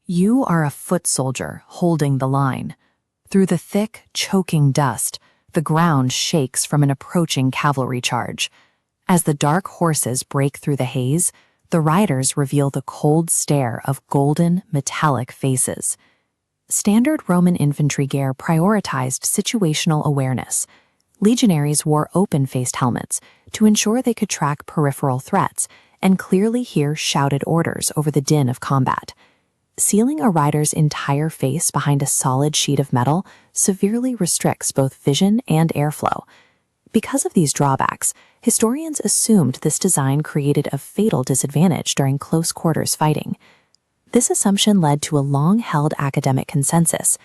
You are a foot soldier holding the line. Through the thick, choking dust, the ground shakes from an approaching cavalry charge. As the dark horses break through the haze, the riders reveal the cold stare of golden, metallic faces. Standard Roman infantry gear prioritized situational awareness. Legionaries wore open-faced helmets to ensure they could track peripheral threats and clearly hear shouted orders over the din of combat. Sealing a rider's entire face behind a solid sheet of metal severely restricts both vision and airflow. Because of these drawbacks, historians assumed this design created a fatal disadvantage during close-quarters fighting. This assumption led to a long-held academic consensus.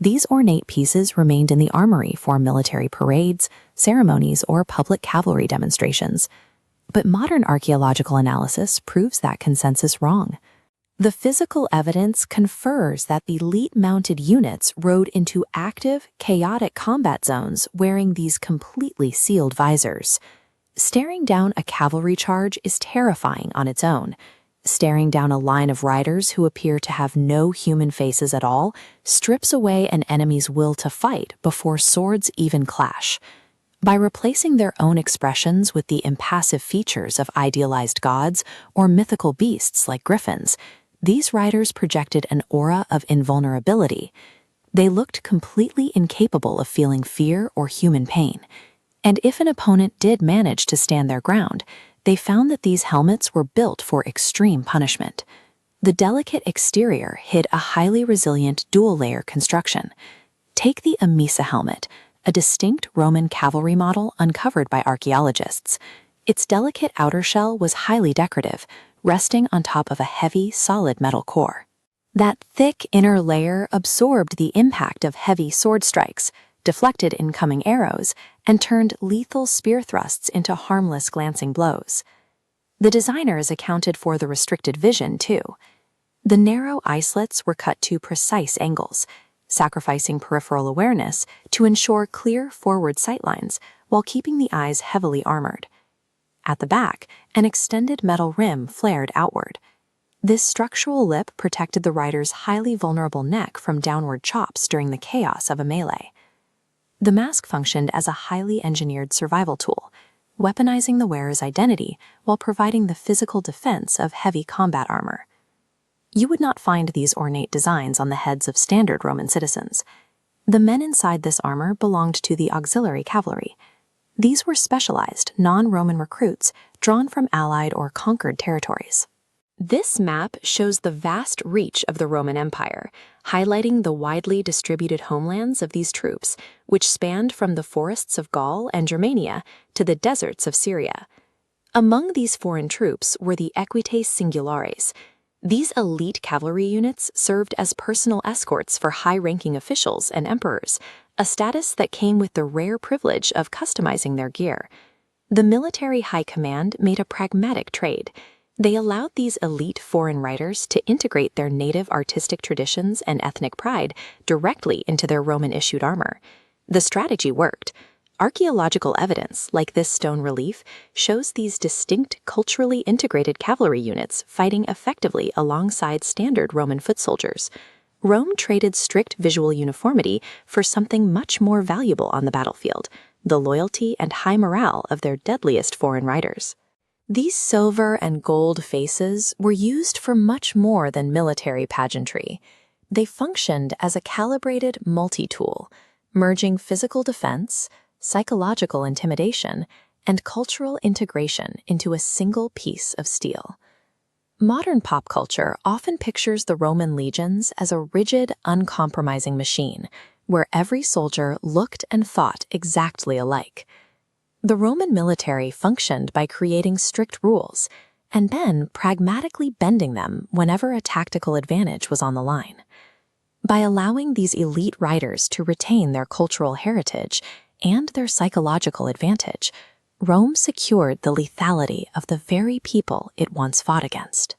These ornate pieces remained in the armory for military parades, ceremonies, or public cavalry demonstrations. But modern archaeological analysis proves that consensus wrong. The physical evidence confers that the elite-mounted units rode into active, chaotic combat zones wearing these completely sealed visors. Staring down a cavalry charge is terrifying on its own. Staring down a line of riders who appear to have no human faces at all strips away an enemy's will to fight before swords even clash. By replacing their own expressions with the impassive features of idealized gods or mythical beasts like griffins, these riders projected an aura of invulnerability. They looked completely incapable of feeling fear or human pain. And if an opponent did manage to stand their ground, they found that these helmets were built for extreme punishment. The delicate exterior hid a highly resilient dual-layer construction. Take the Amisa helmet, a distinct Roman cavalry model uncovered by archaeologists. Its delicate outer shell was highly decorative, resting on top of a heavy, solid metal core. That thick inner layer absorbed the impact of heavy sword strikes, deflected incoming arrows, and turned lethal spear thrusts into harmless glancing blows. The designers accounted for the restricted vision, too. The narrow eye slits were cut to precise angles, sacrificing peripheral awareness to ensure clear forward sightlines while keeping the eyes heavily armored. At the back, an extended metal rim flared outward. This structural lip protected the rider's highly vulnerable neck from downward chops during the chaos of a melee. The mask functioned as a highly engineered survival tool, weaponizing the wearer's identity while providing the physical defense of heavy combat armor. You would not find these ornate designs on the heads of standard Roman citizens. The men inside this armor belonged to the auxiliary cavalry. These were specialized, non-Roman recruits drawn from allied or conquered territories. This map shows the vast reach of the Roman Empire, highlighting the widely distributed homelands of these troops, which spanned from the forests of Gaul and Germania to the deserts of Syria. Among these foreign troops were the equites singulares. These elite cavalry units served as personal escorts for high-ranking officials and emperors, a status that came with the rare privilege of customizing their gear. The military high command made a pragmatic trade. They allowed these elite foreign riders to integrate their native artistic traditions and ethnic pride directly into their Roman-issued armor. The strategy worked. Archaeological evidence, like this stone relief, shows these distinct, culturally integrated cavalry units fighting effectively alongside standard Roman foot soldiers. Rome traded strict visual uniformity for something much more valuable on the battlefield: the loyalty and high morale of their deadliest foreign riders. These silver and gold faces were used for much more than military pageantry. They functioned as a calibrated multi-tool, merging physical defense, psychological intimidation, and cultural integration into a single piece of steel. Modern pop culture often pictures the Roman legions as a rigid, uncompromising machine, where every soldier looked and fought exactly alike. The Roman military functioned by creating strict rules, and then pragmatically bending them whenever a tactical advantage was on the line. By allowing these elite riders to retain their cultural heritage and their psychological advantage, Rome secured the lethality of the very people it once fought against.